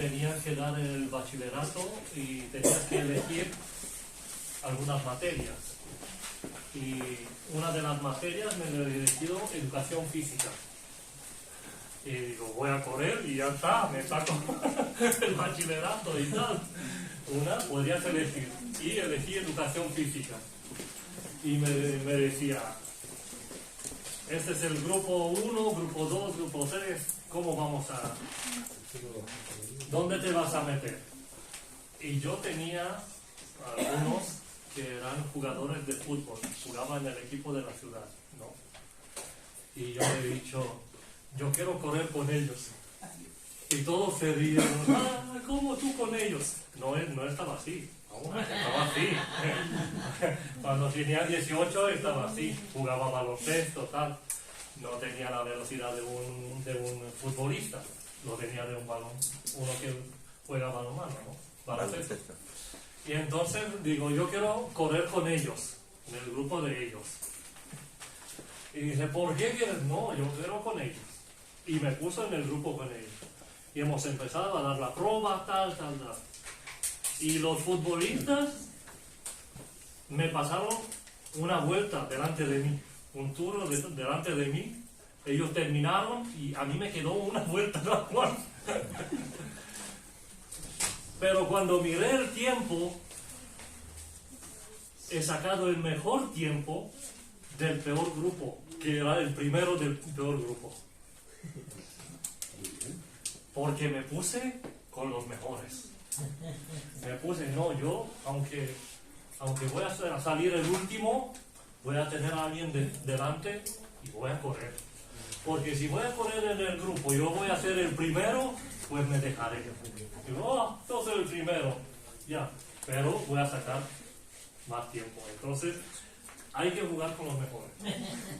tenías que dar el bachillerato y tenías que elegir algunas materias. Y una de las materias me he elegido educación física. Y digo, voy a correr y ya está, me saco el bachillerato y tal. Una podrías elegir. Y elegí educación física. Y me decía, este es el grupo 1, grupo 2, grupo 3, ¿cómo vamos a...? ¿Dónde te vas a meter? Y yo tenía algunos que eran jugadores de fútbol, jugaban en el equipo de la ciudad, ¿no? Y yo le he dicho, yo quiero correr con ellos. Y todos se rieron, ¿cómo tú con ellos? No estaba así, estaba así. Cuando tenía 18 estaba así, jugaba baloncesto, tal. No tenía la velocidad de un futbolista, lo tenía de uno que juega balonmano, ¿no? Baloncesto. Y entonces digo, yo quiero correr con ellos, en el grupo de ellos. Y dice, ¿por qué quieres? No, yo quiero con ellos. Y me puso en el grupo con ellos. Y hemos empezado a dar la prueba, tal. Y los futbolistas me pasaron una vuelta delante de mí, un tour delante de mí. Ellos terminaron y a mí me quedó una vuelta la cual. Pero cuando miré el tiempo, he sacado el mejor tiempo del peor grupo, que era el primero del peor grupo. Porque me puse con los mejores. Me puse, no, yo, aunque voy a salir el último, voy a tener a alguien delante y voy a correr. Porque si voy a correr en el grupo y yo voy a ser el primero, pues me dejaré. Digo, yo soy el primero, ya, pero voy a sacar más tiempo. Entonces, hay que jugar con los mejores.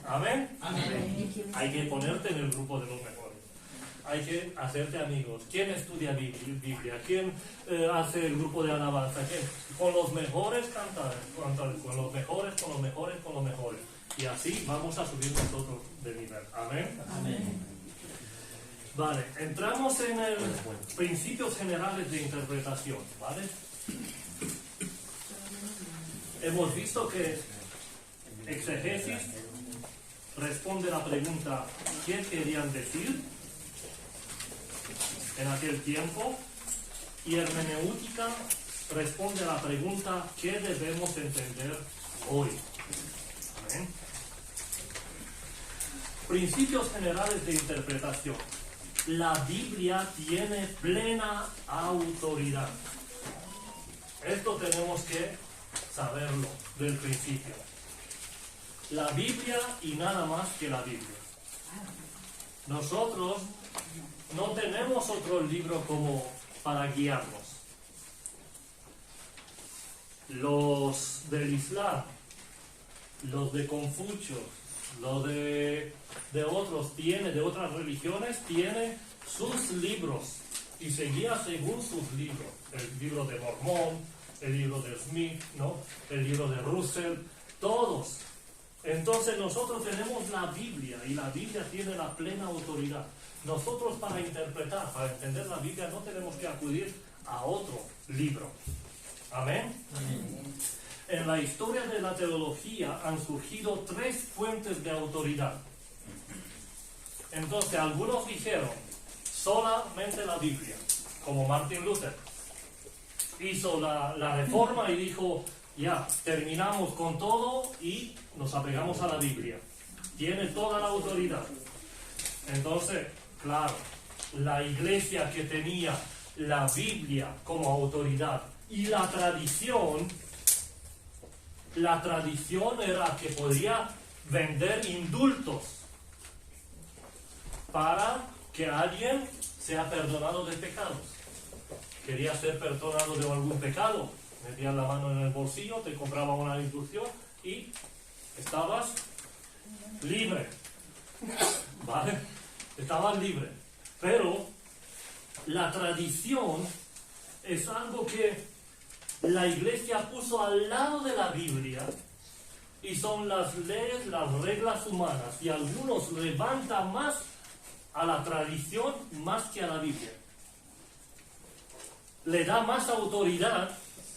¿Amén? Amén. Hay que ponerte en el grupo de los mejores. Hay que hacerte amigos. ¿Quién estudia Biblia? ¿Quién hace el grupo de alabanza? ¿Quién? Con los mejores cantar, con los mejores. Y así vamos a subir nosotros de nivel. ¿Amén? Amén. Vale, entramos en el principios generales de interpretación, ¿vale? Hemos visto que exegesis responde a la pregunta ¿qué querían decir en aquel tiempo? Y hermenéutica responde a la pregunta ¿qué debemos entender hoy? ¿Amén? Principios generales de interpretación. La Biblia tiene plena autoridad. Esto tenemos que saberlo del principio. La Biblia y nada más que la Biblia. Nosotros no tenemos otro libro como para guiarnos. Los del Islam, los de Confucio, los de otros de otras religiones, tiene sus libros y se guía según sus libros. El libro de Mormón, el libro de Smith, ¿no? El libro de Russell, todos. Entonces nosotros tenemos la Biblia y la Biblia tiene la plena autoridad. Nosotros para interpretar, para entender la Biblia no tenemos que acudir a otro libro. ¿Amén? Amén. En la historia de la teología han surgido 3 fuentes de autoridad. Entonces algunos dijeron solamente la Biblia, como Martin Luther. Hizo la reforma y dijo, ya, terminamos con todo y nos apegamos a la Biblia. Tiene toda la autoridad. Entonces, claro, la iglesia que tenía la Biblia como autoridad y la tradición era que podía vender indultos para que alguien sea perdonado de pecados. Quería ser perdonado de algún pecado, metías la mano en el bolsillo, te compraba una indulción y estabas libre. ¿Vale? Estabas libre. Pero la tradición es algo que la iglesia puso al lado de la Biblia y son las leyes, las reglas humanas, y algunos levantan más a la tradición más que a la Biblia. le da más autoridad,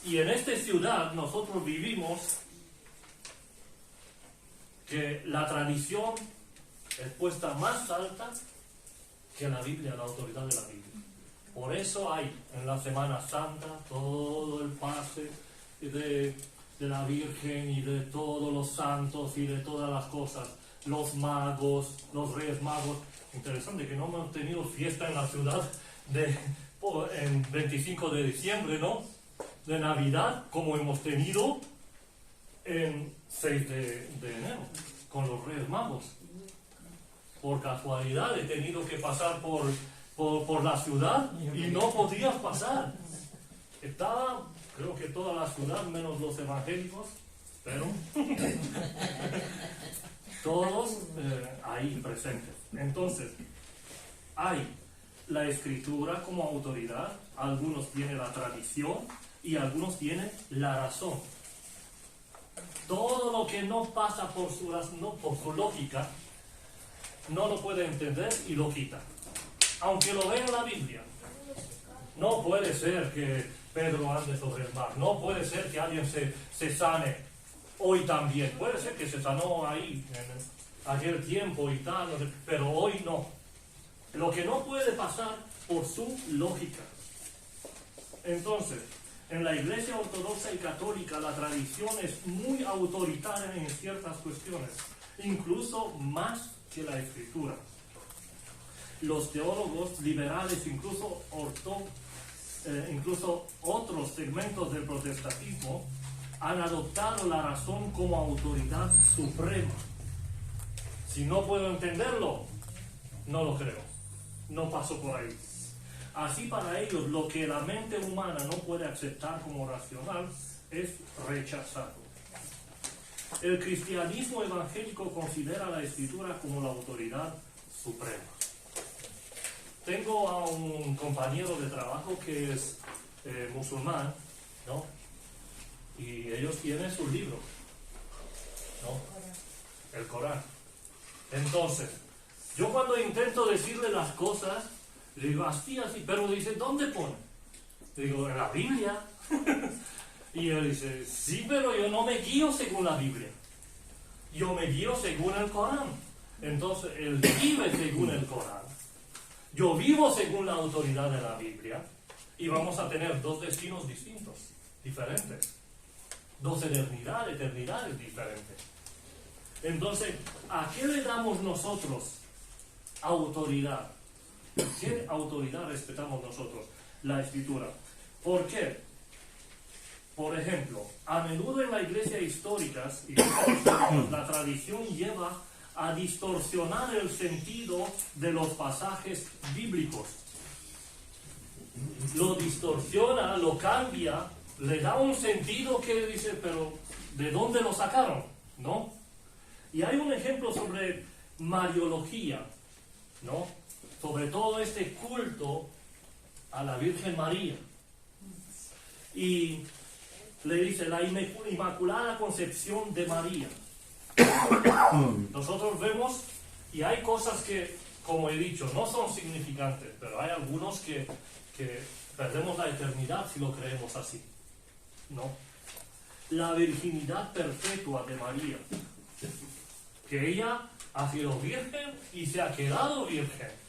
y en esta ciudad nosotros vivimos que la tradición es puesta más alta que la Biblia, la autoridad de la Biblia. Por eso hay en la Semana Santa todo el pase de la Virgen y de todos los santos y de todas las cosas, los magos, los reyes magos. Interesante que no hemos tenido fiesta en la ciudad en 25 de diciembre, ¿no? De Navidad, como hemos tenido en 6 de enero, con los reyes magos. Por casualidad he tenido que pasar por la ciudad y no podías pasar. Estaba, creo que toda la ciudad, menos los evangélicos, pero todos ahí presentes. Entonces, hay la escritura como autoridad, algunos tienen la tradición y algunos tienen la razón. Todo lo que no pasa por su lógica, no lo puede entender y lo quita. Aunque lo vea en la Biblia. No puede ser que Pedro ande sobre el mar. No puede ser que alguien se sane hoy también. Puede ser que se sanó ahí en aquel tiempo y tal, pero hoy no. Lo que no puede pasar por su lógica. Entonces, en la Iglesia Ortodoxa y Católica la tradición es muy autoritaria en ciertas cuestiones, incluso más que la Escritura. Los teólogos liberales, incluso otros segmentos del protestantismo, han adoptado la razón como autoridad suprema. Si no puedo entenderlo, no lo creo. No paso por ahí. Así para ellos lo que la mente humana no puede aceptar como racional es rechazado. El cristianismo evangélico considera la Escritura como la autoridad suprema. Tengo a un compañero de trabajo que es musulmán, ¿no? Y ellos tienen su libro, ¿no? El Corán. Entonces, yo cuando intento decirle las cosas, le digo así, pero dice, ¿dónde pone? Le digo, en la Biblia. Y él dice, sí, pero yo no me guío según la Biblia. Yo me guío según el Corán. Entonces, él vive según el Corán. Yo vivo según la autoridad de la Biblia. Y vamos a tener dos destinos distintos, diferentes. Dos eternidades diferentes. Entonces, ¿a qué le damos nosotros autoridad? ¿Qué autoridad respetamos nosotros? La Escritura. ¿Por qué? Por ejemplo, a menudo en la iglesia histórica la tradición lleva a distorsionar el sentido de los pasajes bíblicos. Lo distorsiona, lo cambia, le da un sentido que dice, pero ¿de dónde lo sacaron? ¿No? Y hay un ejemplo sobre Mariología, ¿no? Sobre todo este culto a la Virgen María. Y le dice la Inmaculada Concepción de María. Nosotros vemos, y hay cosas que, como he dicho, no son significantes, pero hay algunos que perdemos la eternidad si lo creemos así, ¿no? La virginidad perpetua de María, que ella ha sido virgen y se ha quedado virgen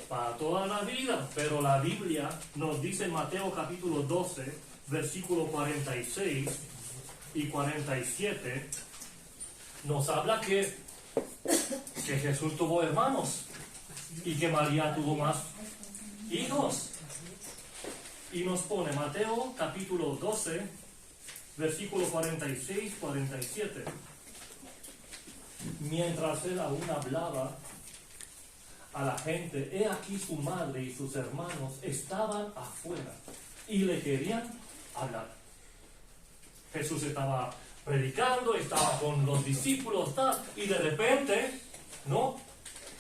para toda la vida, pero la Biblia nos dice en Mateo capítulo 12, versículo 46 y 47, nos habla que Jesús tuvo hermanos y que María tuvo más hijos. Y nos pone Mateo capítulo 12, versículo 46-47. Mientras él aún hablaba a la gente, he aquí su madre y sus hermanos estaban afuera y le querían hablar. Jesús estaba predicando, estaba con los discípulos, y de repente, ¿no?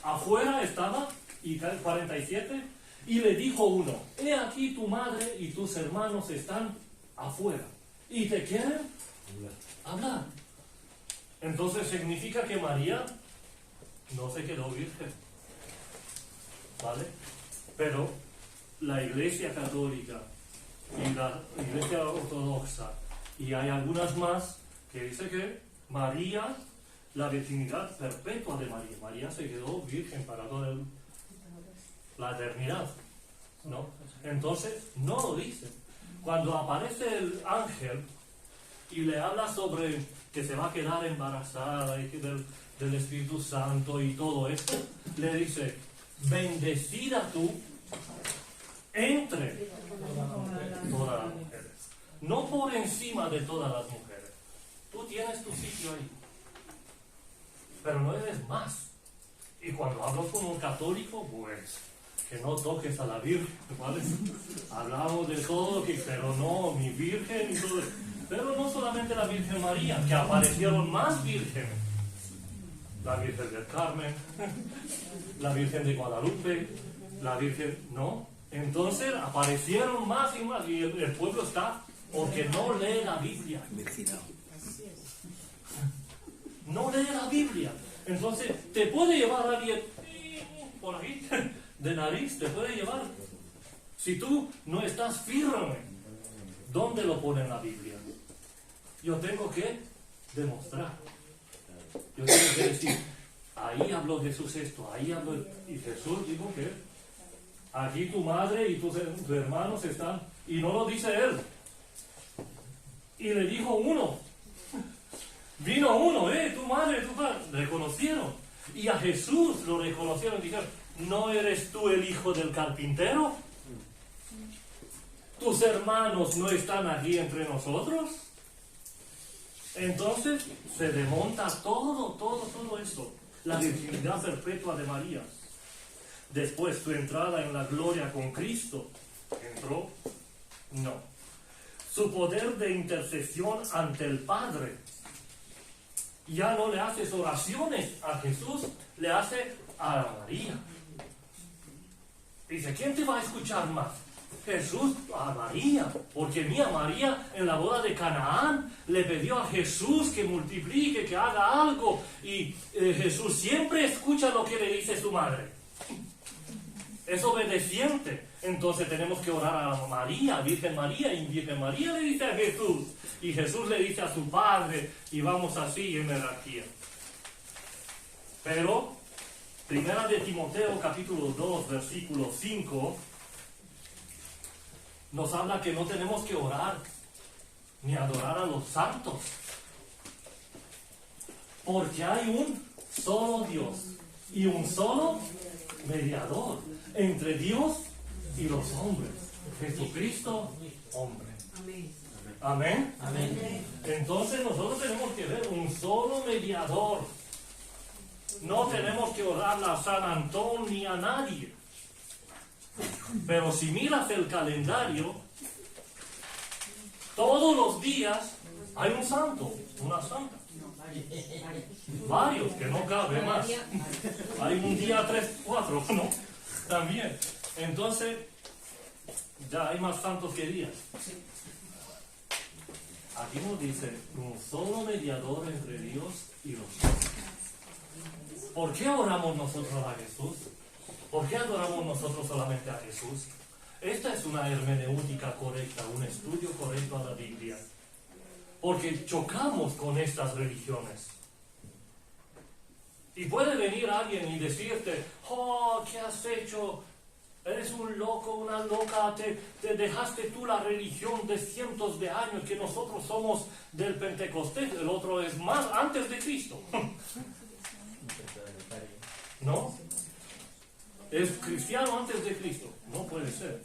Afuera estaba, y 47, y le dijo uno, he aquí tu madre y tus hermanos están afuera y te quieren hablar. Entonces significa que María no se quedó virgen. ¿vale? Pero la Iglesia Católica y la Iglesia Ortodoxa, y hay algunas más que dicen que María, la virginidad perpetua de María, María se quedó virgen para toda la eternidad, ¿no? Entonces, no lo dice. Cuando aparece el ángel y le habla sobre que se va a quedar embarazada y que del Espíritu Santo y todo esto, le dice, bendecida tú entre todas las mujeres, no por encima de todas las mujeres. Tú tienes tu sitio ahí, pero no eres más. Y cuando hablo con un católico, pues que no toques a la Virgen, ¿vale? Hablamos de todo, pero no, mi Virgen y todo. Pero no solamente la Virgen María, que aparecieron más vírgenes. La Virgen del Carmen, la Virgen de Guadalupe, la Virgen, ¿no? Entonces aparecieron más y más, y el pueblo está porque no lee la Biblia. No lee la Biblia. Entonces, te puede llevar alguien por ahí, de nariz, te puede llevar. Si tú no estás firme, ¿dónde lo pone en la Biblia? Yo tengo que demostrar. Yo tengo que decir, ahí habló Jesús esto, ahí habló. Y Jesús dijo que aquí tu madre y tus hermanos están, y no lo dice él. Y le dijo uno, vino uno, tu madre, tu padre, reconocieron. Y a Jesús lo reconocieron y dijeron, ¿no eres tú el hijo del carpintero? ¿Tus hermanos no están aquí entre nosotros? Entonces se desmonta todo eso. La virginidad perpetua de María. Después, su entrada en la gloria con Cristo. ¿Entró? No. Su poder de intercesión ante el Padre. Ya no le haces oraciones a Jesús, le hace a María. Dice, ¿quién te va a escuchar más? Jesús a María, porque mira, María en la boda de Canaán le pidió a Jesús que multiplique, que haga algo, y Jesús siempre escucha lo que le dice su madre. Es obediente. Entonces tenemos que orar a María, Virgen María, y Virgen María le dice a Jesús, y Jesús le dice a su Padre, y vamos así en jerarquía. Pero, primera de Timoteo, capítulo 2, versículo 5, nos habla que no tenemos que orar ni adorar a los santos, porque hay un solo Dios y un solo mediador entre Dios y los hombres, Jesucristo, hombre. Amén. Amén. Entonces nosotros tenemos que ver un solo mediador. No tenemos que orar a San Antón ni a nadie. Pero si miras el calendario, todos los días hay un santo, una santa. Varios, que no cabe más. Hay un día 3, 4, ¿no? También. Entonces, ya hay más santos que días. Aquí nos dice, un solo mediador entre Dios y los hombres. ¿Por qué oramos nosotros a Jesús? ¿Por qué adoramos nosotros solamente a Jesús? Esta es una hermenéutica correcta, un estudio correcto a la Biblia. Porque chocamos con estas religiones. Y puede venir alguien y decirte, oh, ¿qué has hecho? Eres un loco, una loca, te dejaste tú la religión de cientos de años, que nosotros somos del Pentecostés, el otro es más antes de Cristo. ¿No? Es cristiano antes de Cristo. No puede ser.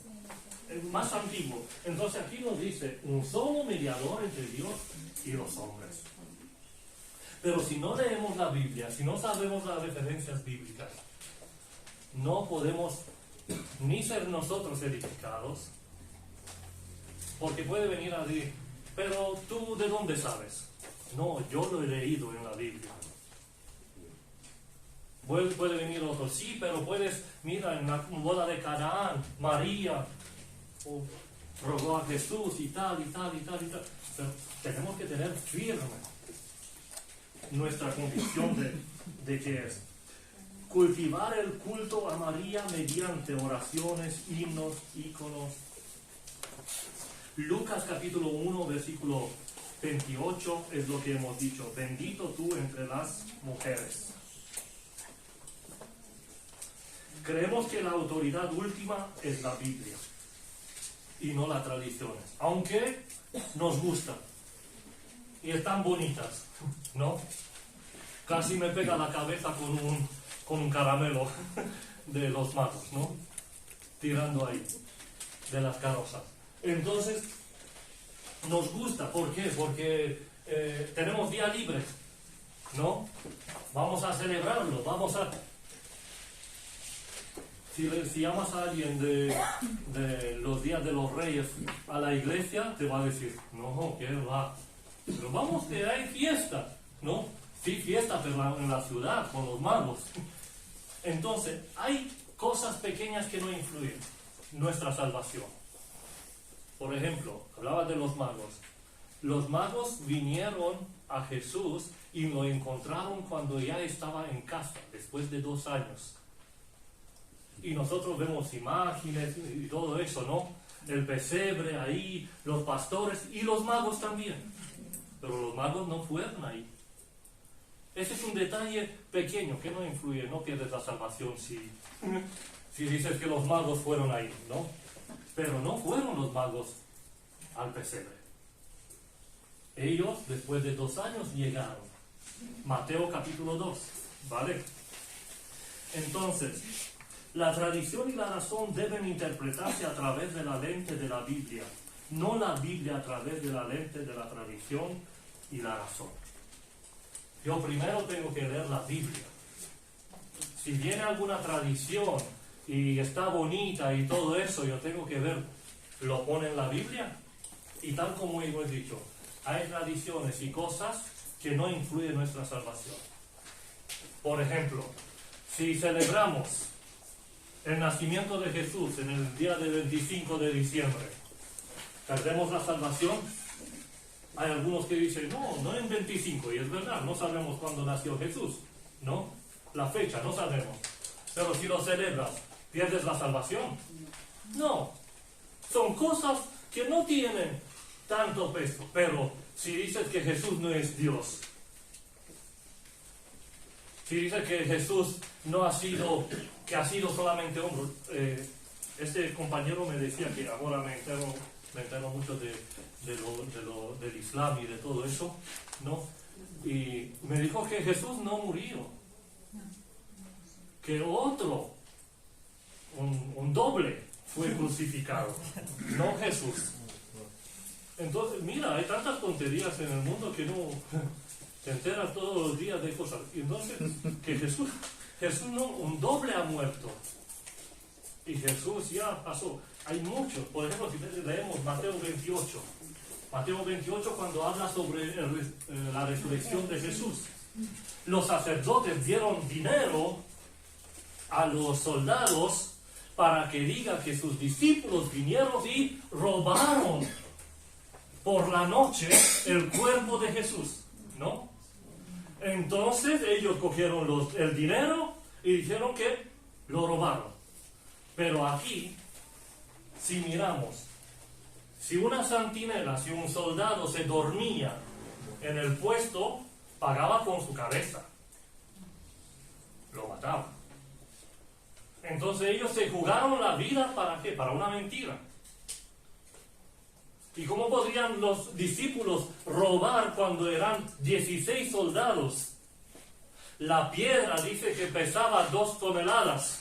Es más antiguo. Entonces aquí nos dice, un solo mediador entre Dios y los hombres. Pero si no leemos la Biblia, si no sabemos las referencias bíblicas, no podemos ni ser nosotros edificados, porque puede venir a decir, pero tú ¿de dónde sabes? No, yo lo he leído en la Biblia. Puede venir otro, sí, pero puedes, mira, en la boda de Canaán, María rogó a Jesús y tal, y tal, y tal, y tal. Pero tenemos que tener firme nuestra convicción de qué es. cultivar el culto a María mediante oraciones, himnos, íconos. Lucas capítulo 1, versículo 28 es lo que hemos dicho. Bendito tú entre las mujeres. Creemos que la autoridad última es la Biblia y no las tradiciones, aunque nos gustan y están bonitas, ¿no? Casi me pega la cabeza con un caramelo de los magos, ¿no? Tirando ahí, de las carrozas. Entonces, nos gusta. ¿Por qué? Porque tenemos día libre, ¿no? Vamos a celebrarlo, vamos a... Si llamas a alguien de los días de los reyes a la iglesia, te va a decir, no, ¿qué va? Pero vamos, que hay fiesta, ¿no? Sí, fiesta, pero en la ciudad, con los magos. Entonces, hay cosas pequeñas que no influyen en nuestra salvación. Por ejemplo, hablaba de los magos. Los magos vinieron a Jesús y lo encontraron cuando ya estaba en casa, después de 2 años. Y nosotros vemos imágenes y todo eso, ¿no? El pesebre ahí, los pastores y los magos también. Pero los magos no fueron ahí. Ese es un detalle pequeño que no influye, no pierdes la salvación si dices que los magos fueron ahí, ¿no? Pero no fueron los magos al pesebre. Ellos, después de 2 años, llegaron. Mateo capítulo 2, ¿vale? Entonces, la tradición y la razón deben interpretarse a través de la lente de la Biblia, no la Biblia a través de la lente de la tradición y la razón. Yo primero tengo que leer la Biblia. Si viene alguna tradición y está bonita y todo eso, yo tengo que ver, ¿lo pone en la Biblia? Y tal como hemos dicho, hay tradiciones y cosas que no influyen en nuestra salvación. Por ejemplo, si celebramos el nacimiento de Jesús en el día del 25 de diciembre, ¿perdemos la salvación? Hay algunos que dicen, no en 25, y es verdad, no sabemos cuándo nació Jesús, ¿no? La fecha, no sabemos. Pero si lo celebras, ¿pierdes la salvación? No. Son cosas que no tienen tanto peso, pero si dices que Jesús no es Dios, si dices que Jesús no ha sido, que ha sido solamente hombre, este compañero me decía que ahora me entero mucho del Islam y de todo eso, ¿no? Y me dijo que Jesús no murió, que otro, un doble fue crucificado, no Jesús. Entonces, mira, hay tantas tonterías en el mundo que no te enteras todos los días de cosas. Y entonces, que Jesús no, un doble ha muerto. Y Jesús ya pasó. Hay muchos. Por ejemplo, si leemos Mateo 28. Mateo 28 cuando habla sobre la resurrección de Jesús. Los sacerdotes dieron dinero a los soldados para que diga que sus discípulos vinieron y robaron por la noche el cuerpo de Jesús, ¿no? Entonces ellos cogieron el dinero y dijeron que lo robaron. Pero aquí, si miramos, si una centinela, si un soldado se dormía en el puesto, pagaba con su cabeza. Lo mataban. Entonces ellos se jugaron la vida, ¿para qué? Para una mentira. ¿Y cómo podrían los discípulos robar cuando eran 16 soldados? La piedra dice que pesaba 2 toneladas.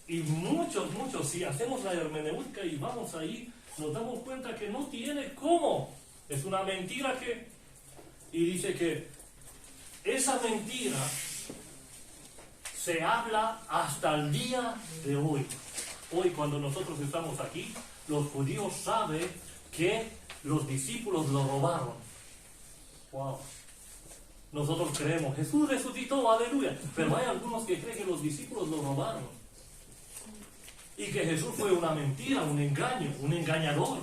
Y muchos, si hacemos la hermenéutica y vamos ahí, nos damos cuenta que no tiene cómo. Es una mentira que... Y dice que esa mentira se habla hasta el día de hoy. Hoy, cuando nosotros estamos aquí, los judíos saben que los discípulos lo robaron. Wow. Nosotros creemos, Jesús resucitó, aleluya. Pero hay algunos que creen que los discípulos lo robaron. Y que Jesús fue una mentira, un engaño, un engañador.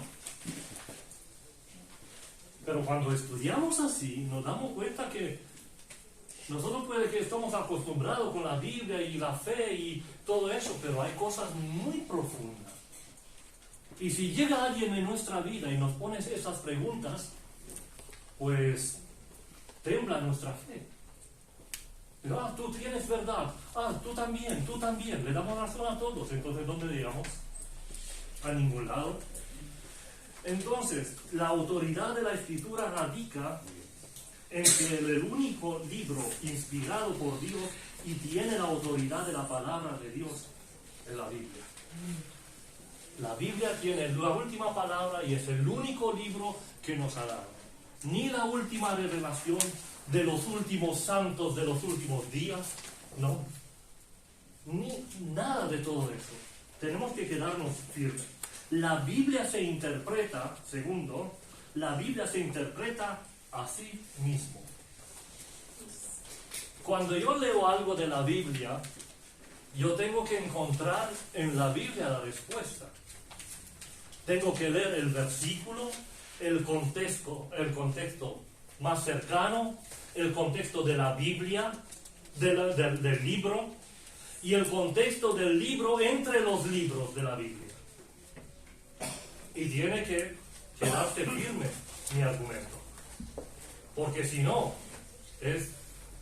Pero cuando estudiamos así, nos damos cuenta que Nosotros puede que estamos acostumbrados con la Biblia y la fe y todo eso, pero hay cosas muy profundas. Y si llega alguien en nuestra vida y nos pone esas preguntas, pues tembla nuestra fe. Pero, tú tienes verdad, tú también, le damos razón a todos. Entonces, ¿dónde llegamos? A ningún lado. Entonces, la autoridad de la Escritura radica en que el único libro inspirado por Dios y tiene la autoridad de la palabra de Dios es la Biblia. La Biblia tiene la última palabra y es el único libro que nos ha dado. Ni la última revelación de los últimos santos de los últimos días, no. Ni nada de todo eso. Tenemos que quedarnos firmes. La Biblia se interpreta, segundo, la Biblia se interpreta a sí mismo. Cuando yo leo algo de la Biblia, yo tengo que encontrar en la Biblia la respuesta. Tengo que leer el versículo, el contexto más cercano, el contexto de la Biblia, del libro, y el contexto del libro entre los libros de la Biblia. Y tiene que quedarse firme mi argumento. Porque si no, es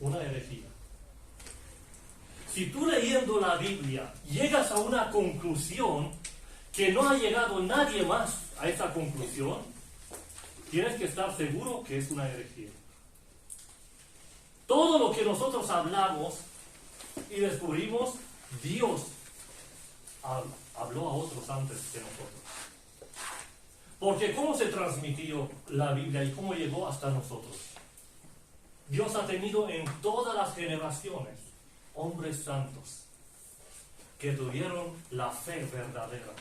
una herejía. Si tú leyendo la Biblia llegas a una conclusión que no ha llegado nadie más a esa conclusión, tienes que estar seguro que es una herejía. Todo lo que nosotros hablamos y descubrimos, Dios habló a otros antes que nosotros. Porque ¿cómo se transmitió la Biblia y cómo llegó hasta nosotros? Dios ha tenido en todas las generaciones hombres santos que tuvieron la fe verdadera,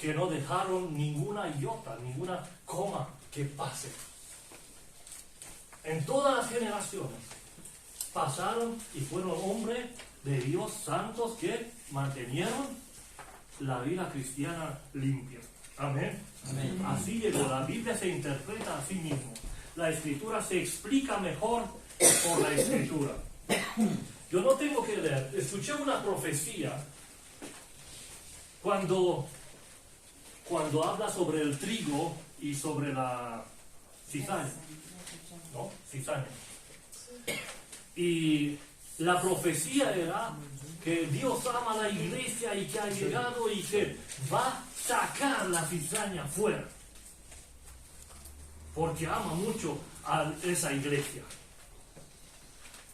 que no dejaron ninguna iota, ninguna coma que pase. En todas las generaciones pasaron y fueron hombres de Dios santos que mantenieron la vida cristiana limpia. Amén. Amén. Así llegó. La Biblia se interpreta a sí mismo. La Escritura se explica mejor por la Escritura. Yo no tengo que leer. Escuché una profecía cuando habla sobre el trigo y sobre la cizaña. ¿No? Cizaña. Y la profecía era que Dios ama a la iglesia y que ha llegado y que va a sacar la cizaña fuera. Porque ama mucho a esa iglesia.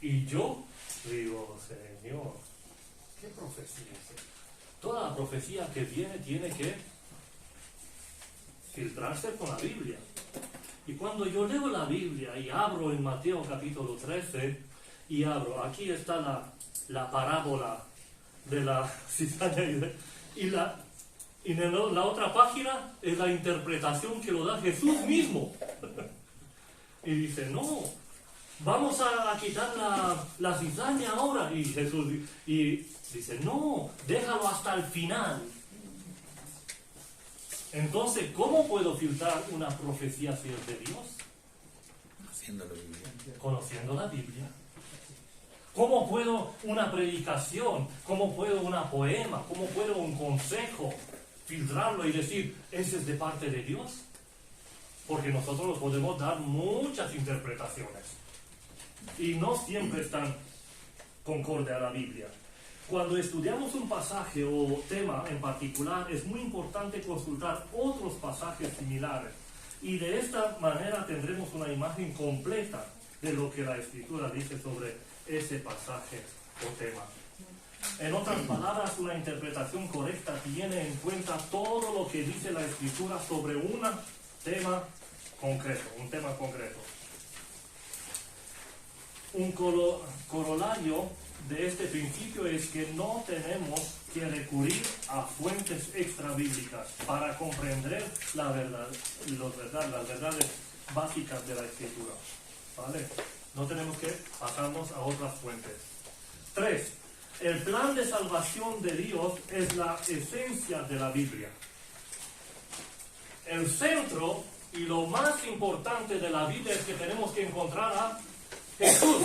Y yo digo, Señor, ¿qué profecía es esta? Toda la profecía que viene tiene que filtrarse con la Biblia. Y cuando yo leo la Biblia y abro en Mateo capítulo 13 y abro, aquí está la parábola de la cizaña y en la otra página es la interpretación que lo da Jesús mismo. Y dice, no, vamos a quitar la cizaña ahora. Y Jesús dice, no, déjalo hasta el final. Entonces, ¿cómo puedo filtrar una profecía si es de Dios? Conociendo la Biblia. ¿Cómo puedo una predicación? ¿Cómo puedo una poema? ¿Cómo puedo un consejo? Filtrarlo y decir, ¿ese es de parte de Dios? Porque nosotros podemos dar muchas interpretaciones. Y no siempre están concorde a la Biblia. Cuando estudiamos un pasaje o tema en particular, es muy importante consultar otros pasajes similares. Y de esta manera tendremos una imagen completa de lo que la Escritura dice sobre ese pasaje o tema. En otras palabras, una interpretación correcta tiene en cuenta todo lo que dice la Escritura sobre un tema concreto. Un corolario de este principio es que no tenemos que recurrir a fuentes extrabíblicas para comprender las verdades básicas de la Escritura. ¿Vale? No tenemos que pasarnos a otras fuentes. 3. El plan de salvación de Dios es la esencia de la Biblia. El centro y lo más importante de la Biblia es que tenemos que encontrar a Jesús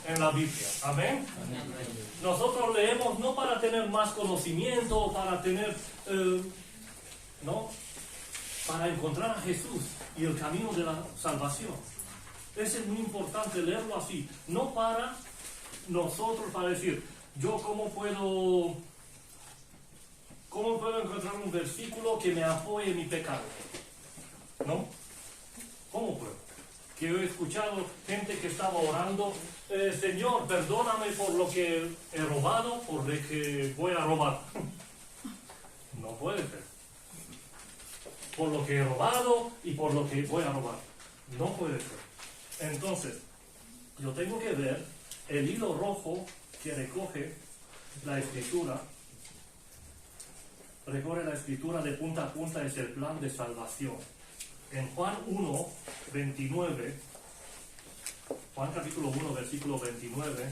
en la Biblia. Amén. Nosotros leemos no para tener más conocimiento o para tener, no, para encontrar a Jesús y el camino de la salvación. Eso es muy importante leerlo así, no para nosotros, para decir, yo cómo puedo encontrar un versículo que me apoye en mi pecado, ¿no? ¿Cómo puedo? Que he escuchado gente que estaba orando, Señor, perdóname por lo que he robado, por lo que voy a robar. No puede ser. Por lo que he robado y por lo que voy a robar. No puede ser. Entonces, yo tengo que ver el hilo rojo que recoge la Escritura. Recorre la Escritura de punta a punta, es el plan de salvación. En Juan 1, 29, Juan capítulo 1, versículo 29,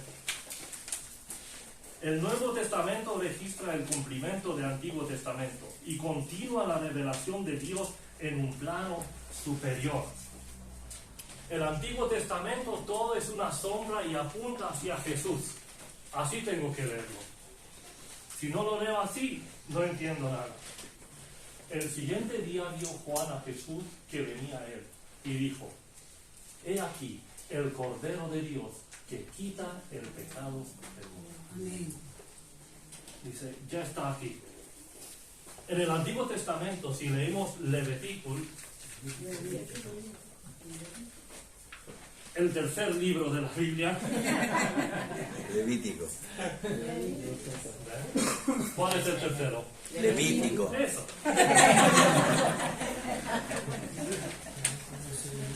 el Nuevo Testamento registra el cumplimiento del Antiguo Testamento y continúa la revelación de Dios en un plano superior. El Antiguo Testamento todo es una sombra y apunta hacia Jesús. Así tengo que leerlo. Si no lo leo así, no entiendo nada. El siguiente día vio Juan a Jesús que venía a él y dijo, he aquí el Cordero de Dios que quita el pecado del mundo. Amén. Dice, ya está aquí. En el Antiguo Testamento, si leemos Levítico, el tercer libro de la Biblia. Levítico. ¿Cuál es el tercero? Levítico. Eso.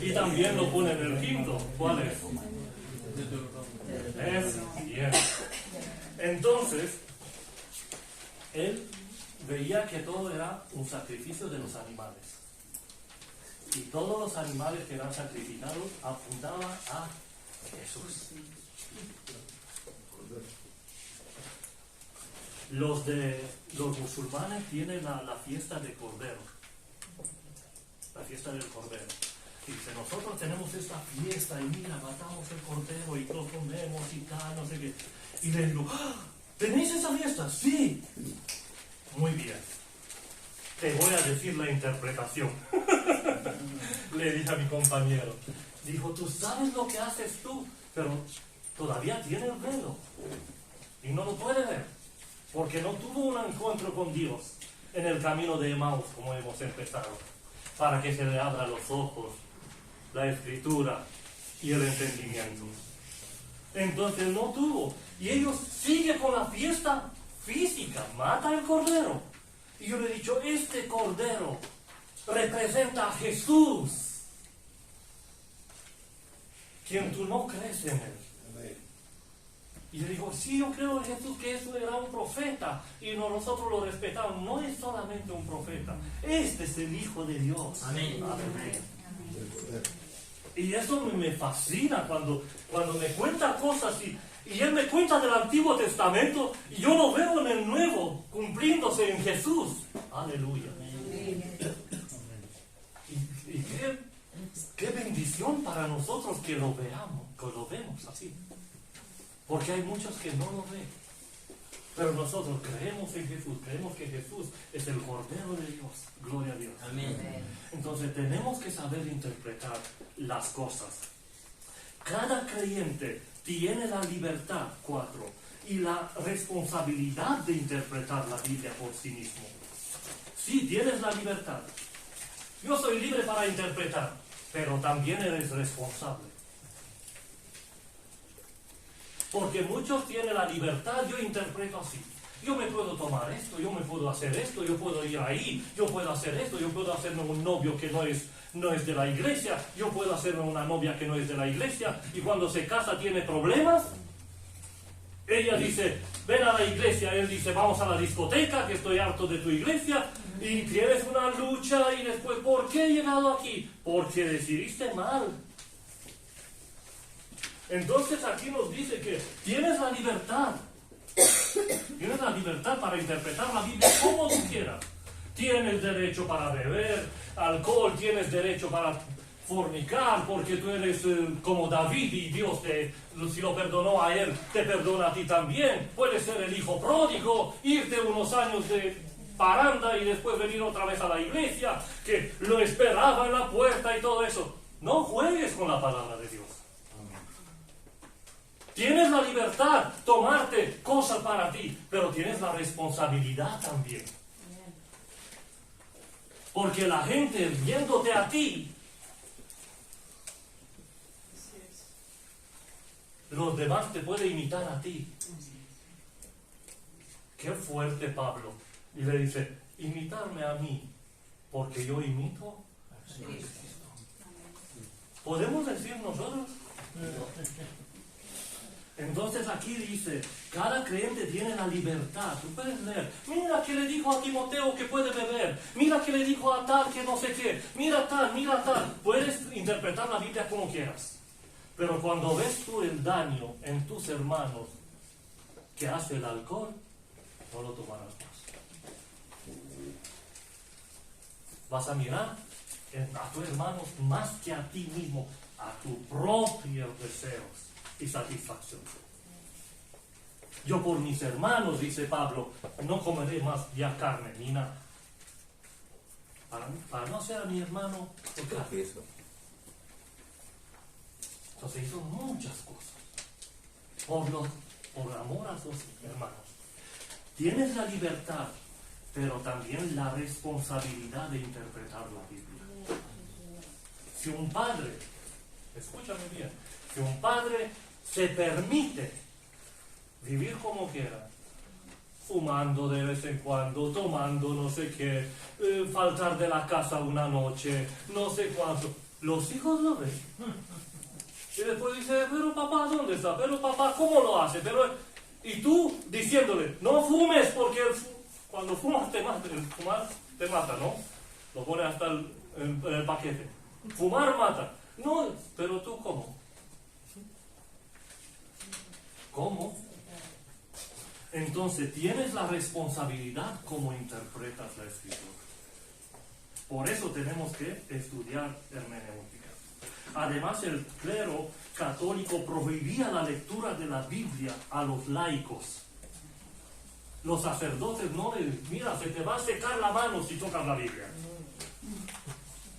Y también lo pone en el quinto. ¿Cuál es? Es bien. Entonces, él veía que todo era un sacrificio de los animales. Y todos los animales que eran sacrificados apuntaban a Jesús. Los musulmanes tienen la fiesta de Cordero. La fiesta del Cordero. Y dice, nosotros tenemos esta fiesta y mira, matamos el Cordero y lo comemos y tal, no sé qué. Y le digo, ¡ah! ¿Tenéis esa fiesta? Sí. Muy bien. Te voy a decir la interpretación. Le dije a mi compañero. Dijo, tú sabes lo que haces tú, pero todavía tiene el velo. Y no lo puede ver. Porque no tuvo un encuentro con Dios en el camino de Emaús, como hemos empezado. Para que se le abran los ojos, la escritura y el entendimiento. Entonces no tuvo. Y ellos siguen con la fiesta física. Mata el cordero. Y yo le he dicho, este cordero representa a Jesús, quien tú no crees en él. Y le digo, sí, yo creo en Jesús, que eso era un profeta, y nosotros lo respetamos. No es solamente un profeta, este es el Hijo de Dios. Amén. Amén. Y eso me fascina cuando me cuenta cosas y él me cuenta del Antiguo Testamento y yo lo veo en el Nuevo, cumpliéndose en Jesús. Aleluya. Y qué bendición para nosotros que lo veamos, que lo vemos así. Porque hay muchos que no lo ven. Pero nosotros creemos en Jesús, creemos que Jesús es el Cordero de Dios. Gloria a Dios. Amén. Entonces tenemos que saber interpretar las cosas. Cada creyente tiene la libertad, 4, y la responsabilidad de interpretar la Biblia por sí mismo. Sí, tienes la libertad. Yo soy libre para interpretar, pero también eres responsable. Porque muchos tienen la libertad, yo interpreto así. Yo me puedo tomar esto, yo me puedo hacer esto, yo puedo ir ahí, yo puedo hacer esto, yo puedo hacerme un novio que no es de la iglesia, yo puedo hacerme una novia que no es de la iglesia, y cuando se casa tiene problemas. Ella dice, ven a la iglesia, él dice, vamos a la discoteca, que estoy harto de tu iglesia, y tienes una lucha, y después, ¿por qué he llegado aquí? Porque decidiste mal. Entonces aquí nos dice que tienes la libertad. Tienes la libertad para interpretar la Biblia como tú quieras. Tienes derecho para beber alcohol, tienes derecho para fornicar porque tú eres como David y Dios si lo perdonó a él, te perdona a ti también. Puedes ser el hijo pródigo, irte unos años de paranda y después venir otra vez a la iglesia, que lo esperaba en la puerta y todo eso. No juegues con la palabra de Dios. Tienes la libertad, tomarte cosas para ti, pero tienes la responsabilidad también. Porque la gente viéndote a ti, los demás te pueden imitar a ti. Qué fuerte Pablo. Y le dice, imitarme a mí, porque yo imito a Jesucristo. ¿Podemos decir nosotros? Entonces aquí dice, cada creyente tiene la libertad. Tú puedes leer, mira que le dijo a Timoteo que puede beber, mira que le dijo a tal que no sé qué, mira tal. Puedes interpretar la Biblia como quieras. Pero cuando ves tú el daño en tus hermanos que hace el alcohol, no lo tomarás más. Vas a mirar a tus hermanos más que a ti mismo, a tus propios deseos y satisfacción. Yo por mis hermanos, dice Pablo, no comeré más ya carne ni nada. Para no ser a mi hermano tocar. Entonces hizo muchas cosas por amor a sus hermanos. Tienes la libertad, pero también la responsabilidad de interpretar la Biblia. Si un padre, escúchame bien, si un padre se permite vivir como quiera, fumando de vez en cuando, tomando no sé qué, faltar de la casa una noche, no sé cuánto, los hijos lo ven. Y después dice, pero papá, ¿dónde está? Pero papá, ¿cómo lo hace? Y tú diciéndole, no fumes porque cuando fumas te mata, fumar te mata, ¿no? Lo pone hasta en el paquete. Fumar mata. No, pero tú ¿cómo? ¿Cómo? Entonces tienes la responsabilidad como interpretas la Escritura. Por eso tenemos que estudiar hermenéutica. Además, el clero católico prohibía la lectura de la Biblia a los laicos. Los sacerdotes no les, mira, se te va a secar la mano si tocas la Biblia.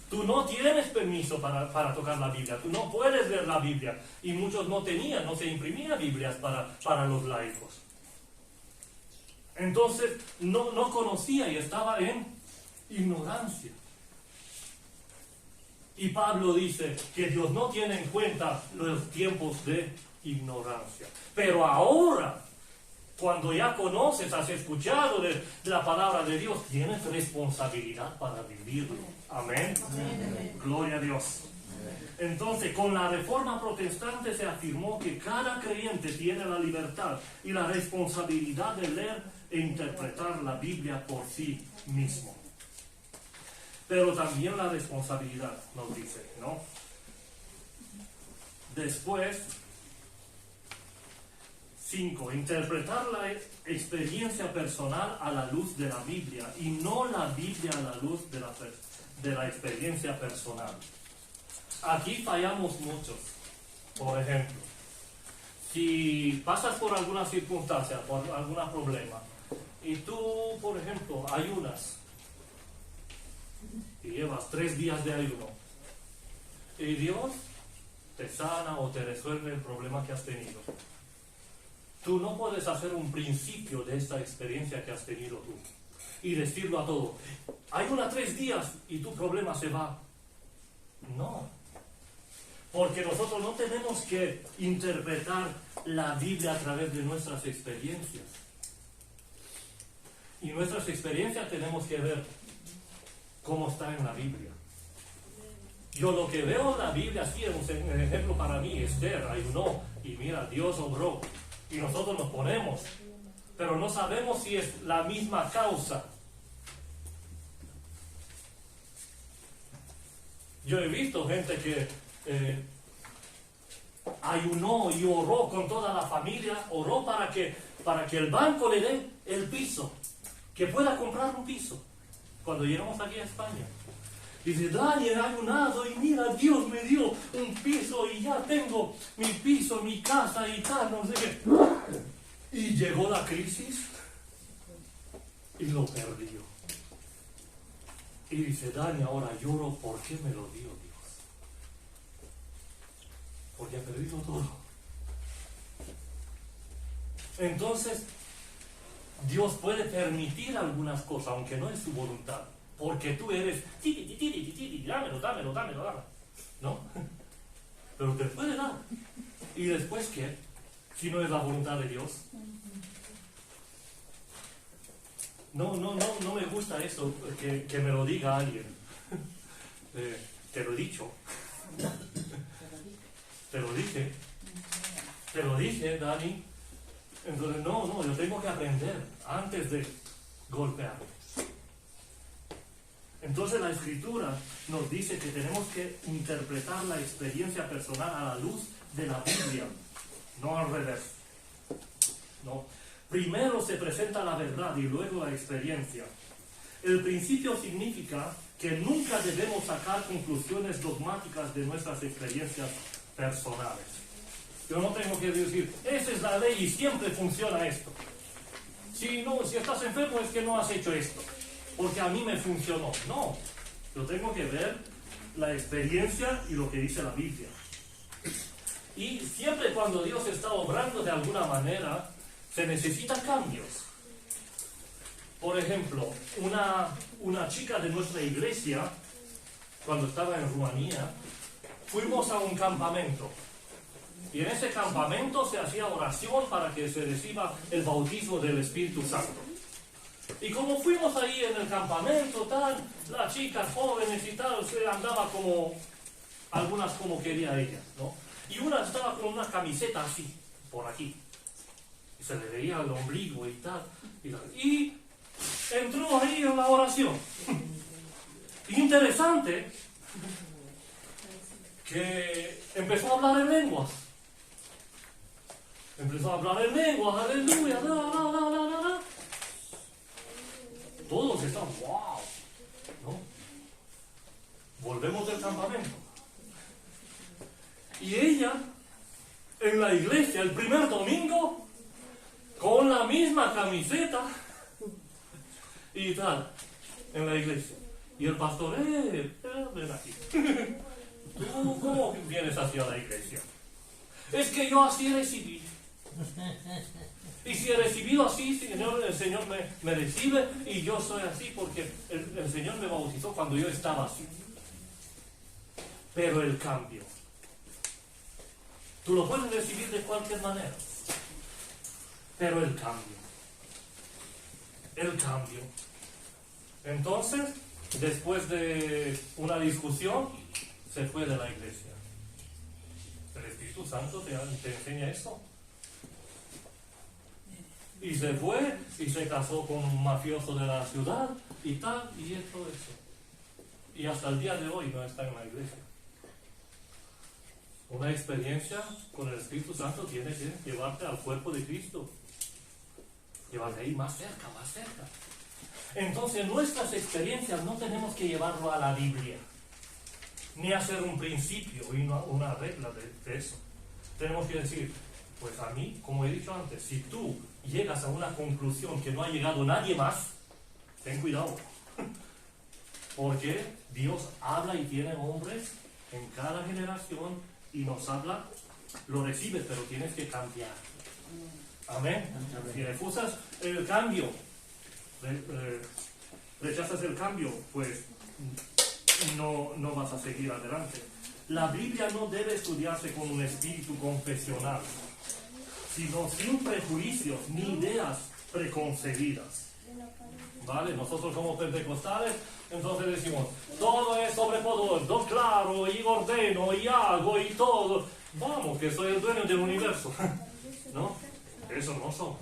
Tú no tienes permiso para tocar la Biblia, tú no puedes leer la Biblia. Y muchos no tenían, no se imprimían Biblias para los laicos. Entonces no conocía y estaba en ignorancia. Y Pablo dice que Dios no tiene en cuenta los tiempos de ignorancia. Pero ahora, cuando ya conoces, has escuchado de la palabra de Dios, tienes responsabilidad para vivirlo. Amén. Amén. Gloria a Dios. Entonces, con la Reforma Protestante se afirmó que cada creyente tiene la libertad y la responsabilidad de leer e interpretar la Biblia por sí mismo. Pero también la responsabilidad, nos dice, ¿no? Después, 5. Interpretar la experiencia personal a la luz de la Biblia y no la Biblia a la luz de la experiencia personal. Aquí fallamos muchos. Por ejemplo, si pasas por alguna circunstancia, por algún problema, y tú, por ejemplo, ayunas, y llevas 3 días de ayuno, y Dios te sana o te resuelve el problema que has tenido. Tú no puedes hacer un principio de esta experiencia que has tenido tú y decirlo a todo. Ayuna 3 días y tu problema se va. No. Porque nosotros no tenemos que interpretar la Biblia a través de nuestras experiencias. Y nuestras experiencias tenemos que ver cómo está en la Biblia. Yo lo que veo en la Biblia, sí, es un ejemplo para mí. Esther ayunó y mira, Dios obró. Y nosotros nos ponemos, pero no sabemos si es la misma causa. Yo he visto gente que ayunó y oró con toda la familia, oró para que el banco le dé el piso, que pueda comprar un piso, cuando llegamos aquí a España. Dice, Dani, he ayunado y mira, Dios me dio un piso y ya tengo mi piso, mi casa y tal, no sé qué. Y llegó la crisis y lo perdió. Y dice, Dani, ahora lloro, ¿por qué me lo dio Dios? Porque ha perdido todo. Entonces, Dios puede permitir algunas cosas, aunque no es su voluntad. Porque tú eres, dámelo, ¿no? Pero te puede dar. ¿Y después qué? Si no es la voluntad de Dios. No me gusta eso, que me lo diga alguien. Te lo he dicho. Te lo dije, Dani. Entonces, no, yo tengo que aprender antes de golpear. Entonces la Escritura nos dice que tenemos que interpretar la experiencia personal a la luz de la Biblia, no al revés. No. Primero se presenta la verdad y luego la experiencia. El principio significa que nunca debemos sacar conclusiones dogmáticas de nuestras experiencias personales. Yo no tengo que decir, esa es la ley y siempre funciona esto. Si estás enfermo es que no has hecho esto, porque a mí me funcionó. No, yo tengo que ver la experiencia y lo que dice la Biblia. Y siempre cuando Dios está obrando de alguna manera, se necesitan cambios. Por ejemplo, una chica de nuestra iglesia, cuando estaba en Rumanía, fuimos a un campamento. Y en ese campamento se hacía oración para que se reciba el bautismo del Espíritu Santo. Y como fuimos ahí en el campamento, tal, las chicas jóvenes y tal, se andaba como, algunas como quería ella, ¿no? Y una estaba con una camiseta así, por aquí. Y se le veía el ombligo y tal. Y entró ahí en la oración. Interesante que empezó a hablar en lenguas. Aleluya, Todos están, wow, ¿no? Volvemos del campamento. Y ella, en la iglesia, el primer domingo, con la misma camiseta y tal, en la iglesia. Y el pastor, ven aquí. ¿Tú cómo vienes hacia la iglesia? Es que yo así recibí. Y si he recibido así, el Señor me recibe y yo soy así porque el Señor me bautizó cuando yo estaba así. Pero el cambio, tú lo puedes recibir de cualquier manera. Pero el cambio. Entonces, después de una discusión, se fue de la iglesia. El Espíritu Santo te enseña eso. Y se fue y se casó con un mafioso de la ciudad y tal, y todo eso. Y hasta el día de hoy no está en la iglesia. Una experiencia con el Espíritu Santo tiene que llevarte al cuerpo de Cristo. Llevarte ahí más cerca. Entonces nuestras experiencias no tenemos que llevarlo a la Biblia, ni hacer un principio y una regla de eso. Tenemos que decir, pues a mí, como he dicho antes, si tú llegas a una conclusión que no ha llegado nadie más, ten cuidado. Porque Dios habla y tiene hombres en cada generación y nos habla, lo recibes, pero tienes que cambiar. Amén. Si refusas el cambio, rechazas el cambio, pues no vas a seguir adelante. La Biblia no debe estudiarse con un espíritu confesional, sino sin prejuicios ni ideas preconcebidas. ¿Vale? Nosotros somos pentecostales, entonces decimos, todo es sobre todo, claro, y ordeno, y hago, y todo. Vamos, que soy el dueño del universo. ¿No? Eso no somos.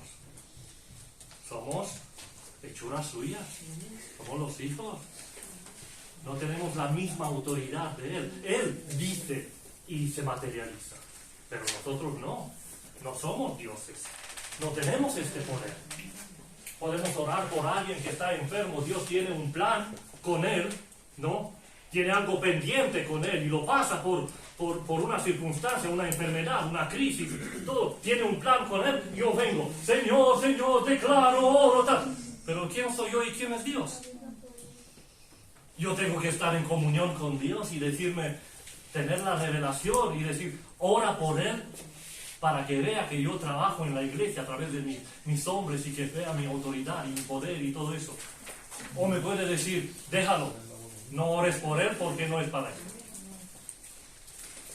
Somos hechuras suyas. Somos los hijos. No tenemos la misma autoridad de Él. Él dice y se materializa. Pero nosotros no. No somos dioses. No tenemos este poder. Podemos orar por alguien que está enfermo. Dios tiene un plan con él, ¿no? tiene algo pendiente con él y lo pasa por una circunstancia, una enfermedad, una crisis, todo, tiene un plan con él, yo vengo, Señor, Señor, declaro, oro, tal. Pero ¿quién soy yo y quién es Dios? Yo tengo que estar en comunión con Dios y tener la revelación y decir, ora por él para que vea que yo trabajo en la iglesia a través de mis hombres y que vea mi autoridad y mi poder y todo eso. O me puede decir, déjalo, no ores por él porque no es para él.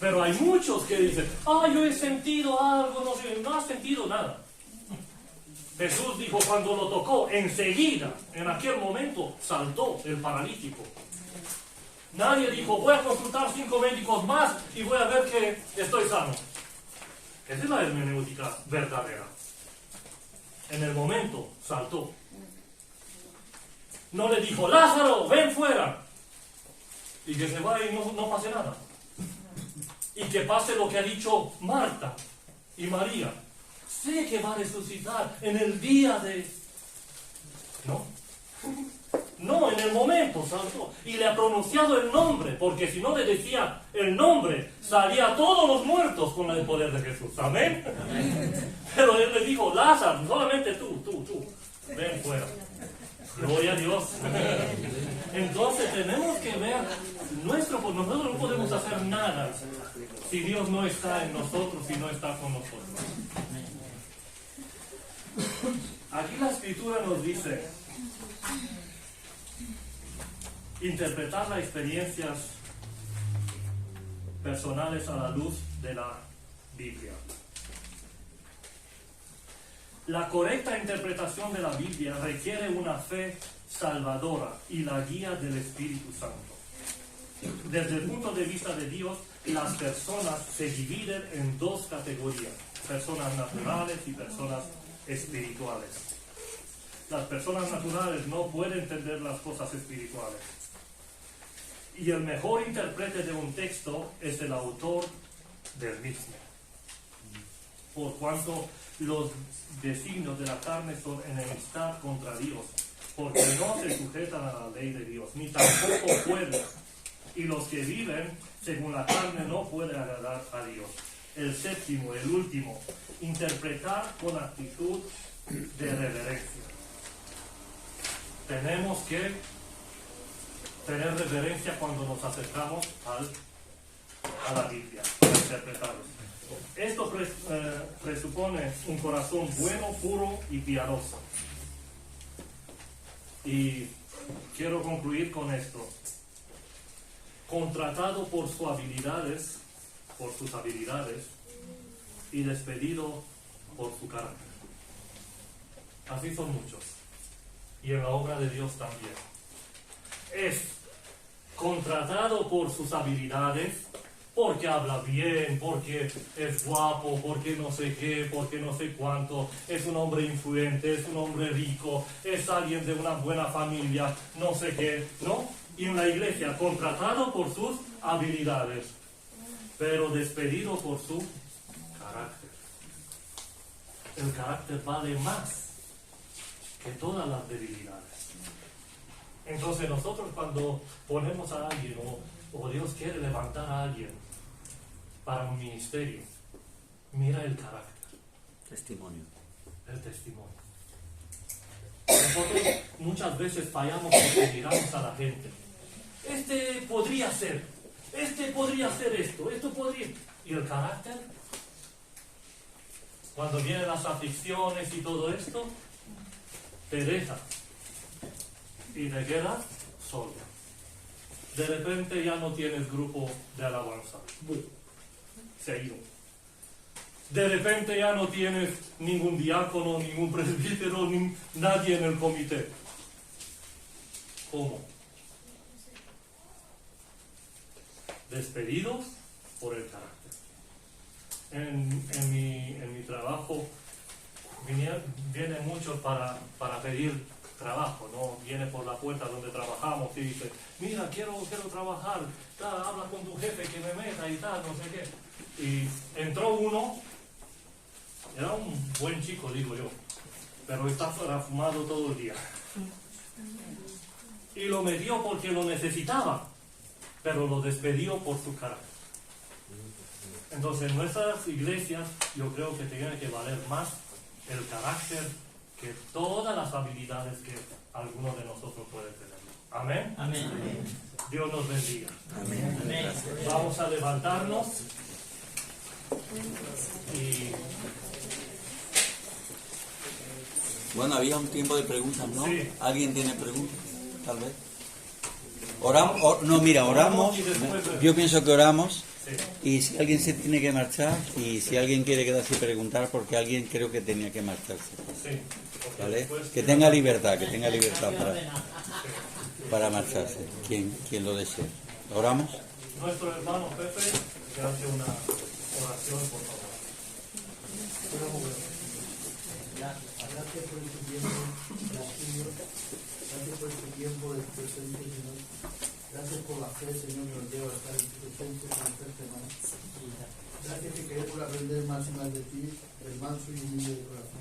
Pero hay muchos que dicen, yo he sentido algo, no sé, no has sentido nada. Jesús dijo cuando lo tocó, enseguida, en aquel momento, saltó el paralítico. Nadie dijo, voy a consultar 5 médicos más y voy a ver que estoy sano. Esa es la hermenéutica verdadera. En el momento, saltó. No le dijo, Lázaro, ven fuera. Y que se vaya y no pase nada. Y que pase lo que ha dicho Marta y María. Sé que va a resucitar en el día de... No, en el momento saltó. Y le ha pronunciado el nombre, porque si no le decía el nombre, salía todos los muertos con el poder de Jesús. ¿Amén? Pero él le dijo, Lázaro, solamente tú, ven fuera. Gloria a Dios. Entonces tenemos que ver, nosotros no podemos hacer nada si Dios no está en nosotros, si no está con nosotros. Aquí la Escritura nos dice interpretar las experiencias personales a la luz de la Biblia. La correcta interpretación de la Biblia requiere una fe salvadora y la guía del Espíritu Santo. Desde el punto de vista de Dios, las personas se dividen en 2 categorías: personas naturales y personas espirituales. Las personas naturales no pueden entender las cosas espirituales. Y el mejor intérprete de un texto es el autor del mismo. Por cuanto los designios de la carne son enemistad contra Dios, porque no se sujetan a la ley de Dios, ni tampoco pueden. Y los que viven según la carne no pueden agradar a Dios. El séptimo, el último, interpretar con actitud de reverencia. Tenemos que tener reverencia cuando nos acercamos a la Biblia, a interpretarlos. Esto presupone un corazón bueno, puro y piadoso. Y quiero concluir con esto. Contratado por sus habilidades y despedido por su carácter. Así son muchos. Y en la obra de Dios también. Es contratado por sus habilidades, porque habla bien, porque es guapo, porque no sé qué, porque no sé cuánto, es un hombre influente, es un hombre rico, es alguien de una buena familia, no sé qué, ¿no? Y en la iglesia, contratado por sus habilidades, pero despedido por su carácter. El carácter vale más que todas las debilidades. Entonces nosotros cuando ponemos a alguien o Dios quiere levantar a alguien para un ministerio, mira el carácter. Testimonio. El testimonio. Nosotros muchas veces fallamos porque miramos a la gente. Este podría ser esto podría. ¿Y el carácter? Cuando vienen las aflicciones y todo esto, te deja y te quedas solo. De repente ya no tienes grupo de alabanza. Se ha ido. De repente ya no tienes ningún diácono, ningún presbítero, nadie en el comité. ¿Cómo? Despedidos por el carácter. En mi trabajo vienen muchos para pedir trabajo, ¿no? Viene por la puerta donde trabajamos y dice, mira, quiero trabajar, habla con tu jefe que me meta y tal, no sé qué. Y entró uno, era un buen chico, digo yo, pero estaba fumado todo el día. Y lo metió porque lo necesitaba. pero lo despedió por su carácter. Entonces, en nuestras iglesias, yo creo que tiene que valer más el carácter que todas las habilidades que alguno de nosotros puede tener. Amén. Amén. Dios nos bendiga. Amén. Amén. Vamos a levantarnos y Bueno, había un tiempo de preguntas, ¿no? Sí. ¿Alguien tiene preguntas? Tal vez. Oramos, no, mira, oramos. Y después, Yo pienso que oramos. sí. Y si alguien se tiene que marchar, y si alguien quiere quedarse y preguntar, porque alguien creo que tenía que marcharse. Sí, porque ¿Vale? después Que tenga libertad para marcharse, quien lo desee. ¿Oramos? Nuestro hermano Pepe que hace una oración, por favor. Gracias por este tiempo, gracias por este tiempo de tu presencia, Señor. Gracias por la fe, Señor, que nos lleva a estar en tu presencia, conocerte más. Gracias que queremos aprender más y más de ti, el manso y humilde de corazón.